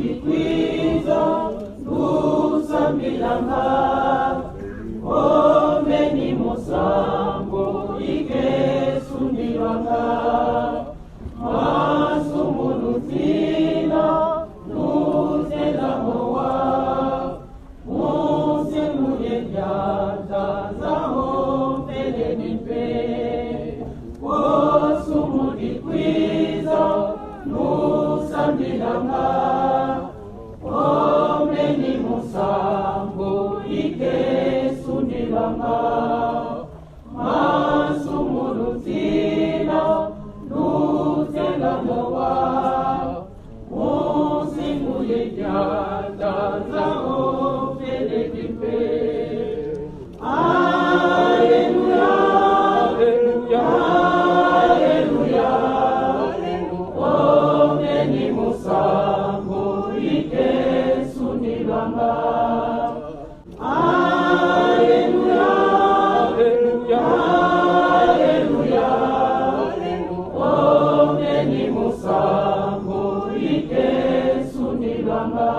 dikwiza lusambilanga omeni musambo ikesundilanga masumulutina nuzelamowa musemuyenyata zaho pelenipe osumudikwiza lusambilanga omeni musambo ikesundilanga masumulutina luzelamowa musemuyenyata zaho pelenipe. Alleluia, alleluia, alleluia, omeni musambo ikesundilanga. Alleluia, alleluia, alleluia, omeni musambo ikesundilanga.